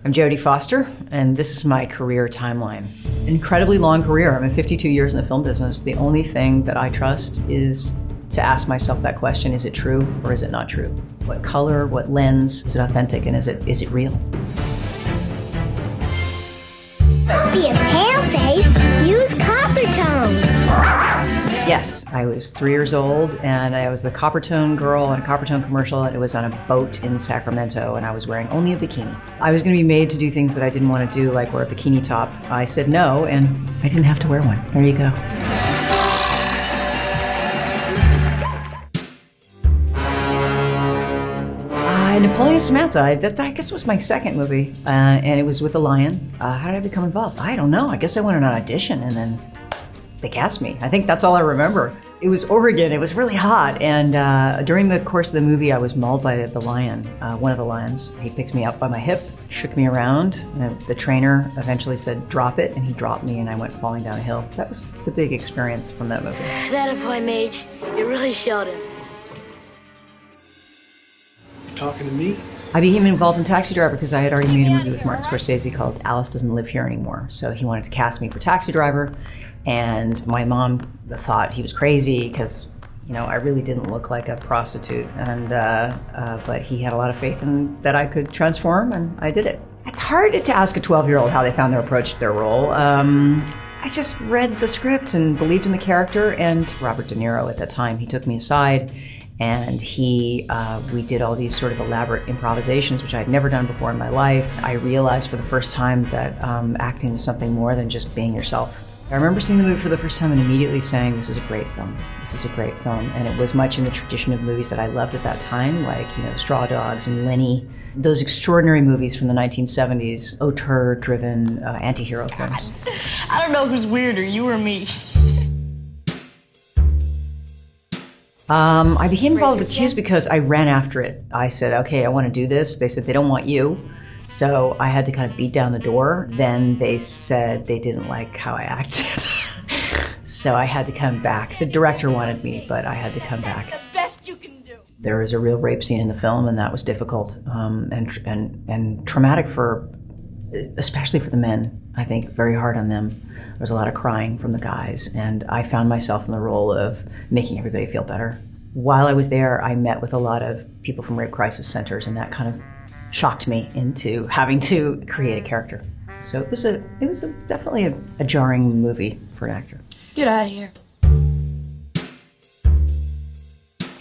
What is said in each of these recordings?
I'm Jodie Foster, and this is my career timeline. Incredibly long career. I'm in 52 years in the film business. The only thing that I trust is to ask myself that question, is it true or is it not true? What color, what lens, is it authentic, and is it real? Be a pale face, use copper tone. Yes, I was 3 years old and I was the Coppertone girl in a Coppertone commercial, and it was on a boat in Sacramento and I was wearing only a bikini. I was going to be made to do things that I didn't want to do, like wear a bikini top. I said no, and I didn't have to wear one. There you go. Napoleon and Samantha, that I guess was my second movie, and it was with a lion. How did I become involved? I don't know. I guess I went on an audition and then they cast me. I think that's all I remember. It was Oregon. It was really hot, and during the course of the movie, I was mauled by the lion, one of the lions. He picked me up by my hip, shook me around. The trainer eventually said, "Drop it," and he dropped me, and I went falling down a hill. That was the big experience from that movie. That boy, Mage. You really showed him. Talking to me? I became involved in Taxi Driver because I had already made a movie with Martin Scorsese called Alice Doesn't Live Here Anymore. So he wanted to cast me for Taxi Driver, and my mom thought he was crazy because, you know, I really didn't look like a prostitute, and but he had a lot of faith in that I could transform, and I did it. It's hard to ask a 12-year-old how they found their approach to their role. I just read the script and believed in the character, and Robert De Niro at that time, he took me aside, and we did all these sort of elaborate improvisations, which I had never done before in my life. I realized for the first time that acting was something more than just being yourself. I remember seeing the movie for the first time and immediately saying, this is a great film. This is a great film. And it was much in the tradition of movies that I loved at that time, like, you know, Straw Dogs and Lenny. Those extraordinary movies from the 1970s, auteur-driven anti-hero films. I don't know who's weirder, you or me. I became involved with Q's because I ran after it. I said, okay, I want to do this. They said they don't want you. So I had to kind of beat down the door. Then they said they didn't like how I acted. So I had to come back. The director wanted me, but I had to come back. The best you can do. There was a real rape scene in the film, and that was difficult and traumatic especially for the men. I think very hard on them. There was a lot of crying from the guys, and I found myself in the role of making everybody feel better. While I was there, I met with a lot of people from rape crisis centers, and that kind of shocked me into having to create a character. So it was definitely a jarring movie for an actor. Get out of here.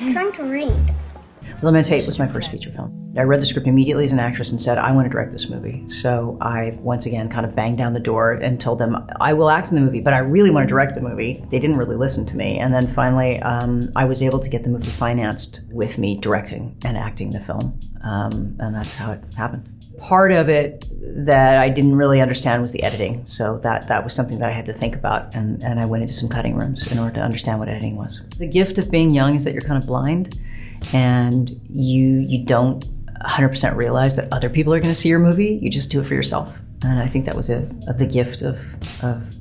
I'm trying to read. Lamentate was my first feature film. I read the script immediately as an actress and said, I want to direct this movie. So I, once again, kind of banged down the door and told them, I will act in the movie, but I really want to direct the movie. They didn't really listen to me. And then finally, I was able to get the movie financed with me directing and acting the film. And that's how it happened. Part of it that I didn't really understand was the editing. So that was something that I had to think about. And I went into some cutting rooms in order to understand what editing was. The gift of being young is that you're kind of blind. And you don't 100% realize that other people are going to see your movie. You just do it for yourself. And I think that was the gift of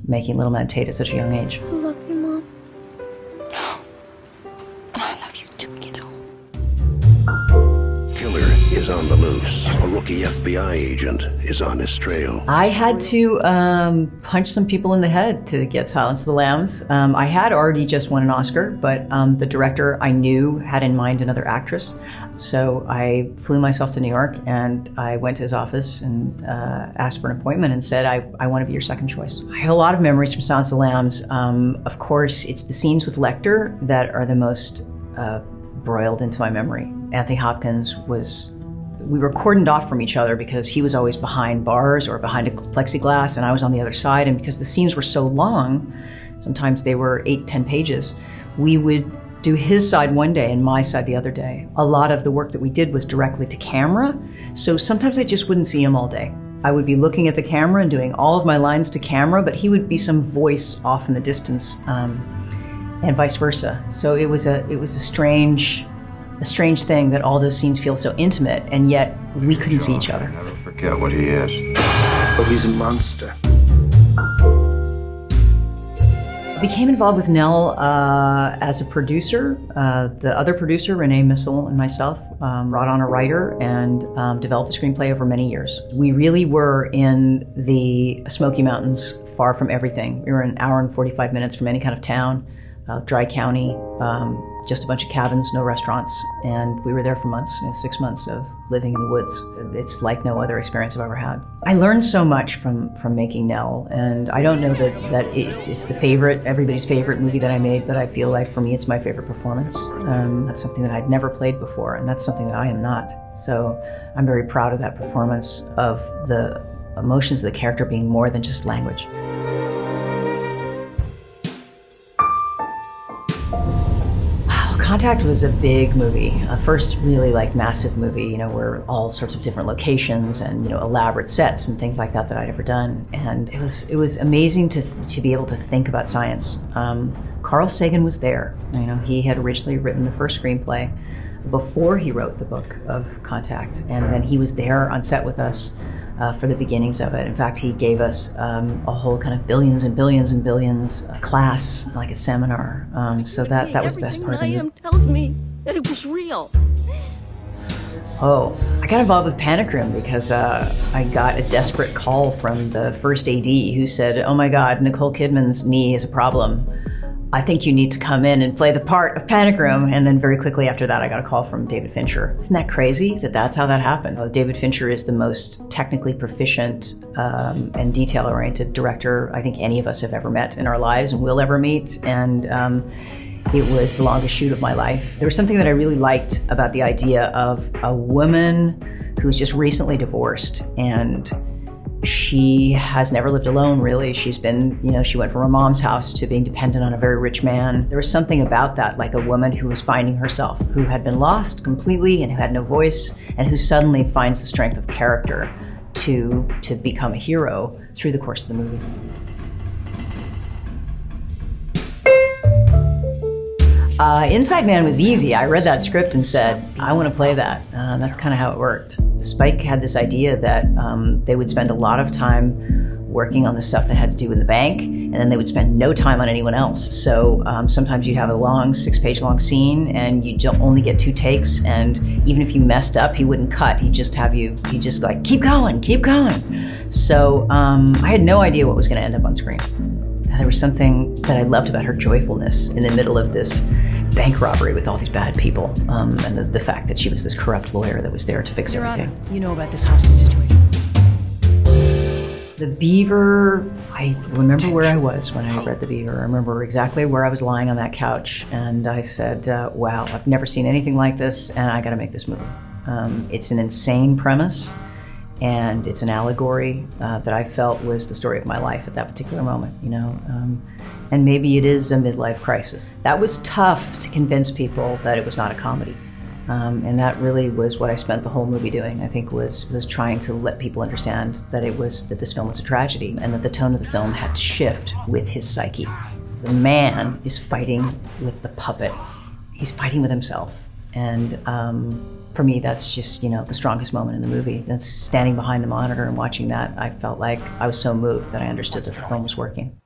making Little Man Tate at such a young age. I love you, Mom. I love you too, kiddo. Killer is on the loose. A rookie FBI agent is on his trail. I had to punch some people in the head to get Silence of the Lambs. I had already just won an Oscar, but the director I knew had in mind another actress. So I flew myself to New York and I went to his office and asked for an appointment and said, I want to be your second choice. I have a lot of memories from Silence of the Lambs. Of course, it's the scenes with Lecter that are the most broiled into my memory. Anthony Hopkins we were cordoned off from each other because he was always behind bars or behind a plexiglass and I was on the other side. And because the scenes were so long, sometimes they were 8-10 pages, we would do his side one day and my side the other day. A lot of the work that we did was directly to camera, so sometimes I just wouldn't see him all day. I would be looking at the camera and doing all of my lines to camera, but he would be some voice off in the distance, and vice versa. So it was a strange thing that all those scenes feel so intimate, and yet we couldn't see each other. Never forget what he is. But he's a monster. I became involved with Nell as a producer. The other producer, Renee Missel, and myself brought on a writer and developed the screenplay over many years. We really were in the Smoky Mountains, far from everything. We were an hour and 45 minutes from any kind of town, dry county, just a bunch of cabins, no restaurants, and we were there for months, 6 months of living in the woods. It's like no other experience I've ever had. I learned so much from making Nell, and I don't know that it's the favorite, everybody's favorite movie that I made, but I feel like for me it's my favorite performance. That's something that I'd never played before, and that's something that I am not. So I'm very proud of that performance, of the emotions of the character being more than just language. Contact was a big movie, a first really massive movie, where all sorts of different locations and elaborate sets and things like that I'd ever done. And it was amazing to be able to think about science. Carl Sagan was there. He had originally written the first screenplay before he wrote the book of Contact, and then he was there on set with us for the beginnings of it. In fact, he gave us a whole kind of billions and billions and billions class, like a seminar. So that was the best part of the movie. Tells me that it was real. Oh, I got involved with Panic Room because I got a desperate call from the first AD who said, "Oh my God, Nicole Kidman's knee is a problem. I think you need to come in and play the part of Panic Room." And then very quickly after that, I got a call from David Fincher. Isn't that crazy that that's how that happened? David Fincher is the most technically proficient and detail-oriented director I think any of us have ever met in our lives and will ever meet. And it was the longest shoot of my life. There was something that I really liked about the idea of a woman who was just recently divorced, and she has never lived alone, really. She's been, she went from her mom's house to being dependent on a very rich man. There was something about that, like a woman who was finding herself, who had been lost completely and who had no voice, and who suddenly finds the strength of character to become a hero through the course of the movie. Inside Man was easy. I read that script and said, I want to play that. That's kind of how it worked. Spike had this idea that they would spend a lot of time working on the stuff that had to do with the bank, and then they would spend no time on anyone else. So sometimes you'd have a long 6-page long scene and you only get 2 takes, and even if you messed up, he wouldn't cut. He'd just like, keep going. So I had no idea what was going to end up on screen. There was something that I loved about her joyfulness in the middle of this bank robbery with all these bad people, and the fact that she was this corrupt lawyer that was there to fix everything. Honor, you know about this hostage situation. The Beaver, I remember where I was when I read The Beaver. I remember exactly where I was lying on that couch, and I said, wow, I've never seen anything like this, and I gotta make this movie. It's an insane premise, and it's an allegory that I felt was the story of my life at that particular moment, and maybe it is a midlife crisis. That was tough to convince people that it was not a comedy. And that really was what I spent the whole movie doing, I think, was trying to let people understand that this film was a tragedy, and that the tone of the film had to shift with his psyche. The man is fighting with the puppet. He's fighting with himself. And for me, that's just, the strongest moment in the movie. That's standing behind the monitor and watching that. I felt like I was so moved that I understood that the film was working.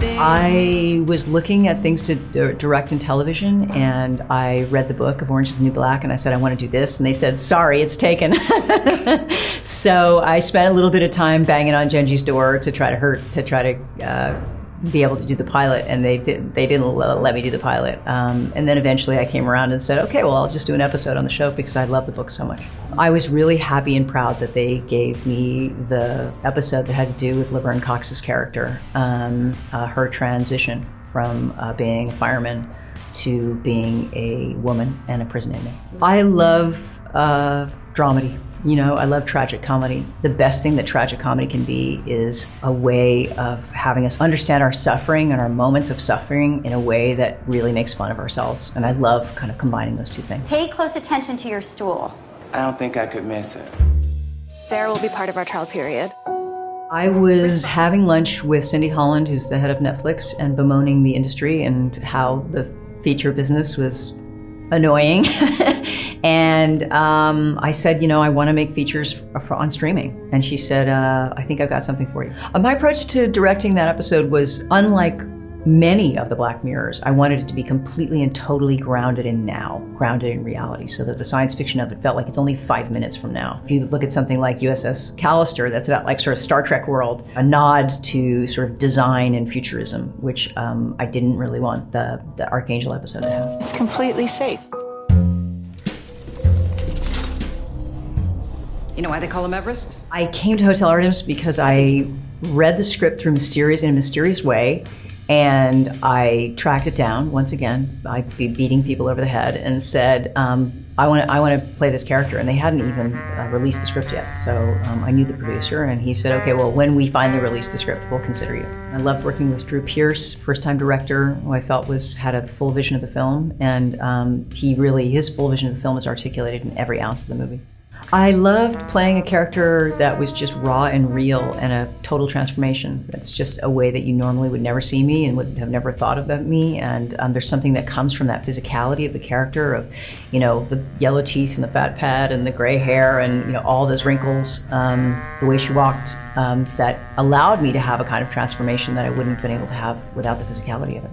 I was looking at things to direct in television, and I read the book of Orange is the New Black, and I said, I want to do this. And they said, sorry, it's taken. So I spent a little bit of time banging on Genji's door to try to be able to do the pilot, and they didn't let me do the pilot. And then eventually I came around and said, okay, well, I'll just do an episode on the show because I love the book so much. I was really happy and proud that they gave me the episode that had to do with Laverne Cox's character, her transition from being a fireman to being a woman and a prison inmate. I love dramedy. I love tragic comedy. The best thing that tragic comedy can be is a way of having us understand our suffering and our moments of suffering in a way that really makes fun of ourselves. And I love kind of combining those two things. Pay close attention to your stool. I don't think I could miss it. Sarah will be part of our trial period. I was having lunch with Cindy Holland, who's the head of Netflix, and bemoaning the industry and how the feature business was annoying. And I said, you know, I want to make features on streaming. And she said, I think I've got something for you. My approach to directing that episode was unlike many of the Black Mirrors. I wanted it to be completely and totally grounded in now, grounded in reality, so that the science fiction of it felt like it's only 5 minutes from now. If you look at something like USS Callister, that's about like sort of Star Trek world, a nod to sort of design and futurism, which I didn't really want the Archangel episode to have. It's completely safe. You know why they call him Everest? I came to Hotel Artemis because I read the script in a mysterious way. And I tracked it down once again by beating people over the head and said, I want to play this character. And they hadn't even released the script yet. So I knew the producer, and he said, okay, well, when we finally release the script, we'll consider you. I loved working with Drew Pearce, first-time director, who I felt had a full vision of the film. And his full vision of the film is articulated in every ounce of the movie. I loved playing a character that was just raw and real and a total transformation. It's just a way that you normally would never see me and would have never thought about me. And there's something that comes from that physicality of the character of, you know, the yellow teeth and the fat pad and the gray hair and, you know, all those wrinkles, the way she walked, that allowed me to have a kind of transformation that I wouldn't have been able to have without the physicality of it.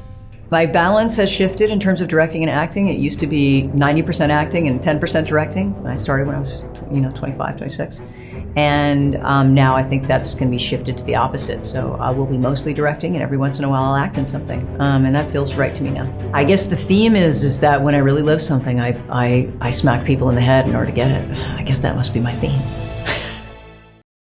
My balance has shifted in terms of directing and acting. It used to be 90% acting and 10% directing. I started when I was, 25, 26. And now I think that's going to be shifted to the opposite. So I will be mostly directing, and every once in a while I'll act in something. And that feels right to me now. I guess the theme is that when I really live something, I smack people in the head in order to get it. I guess that must be my theme.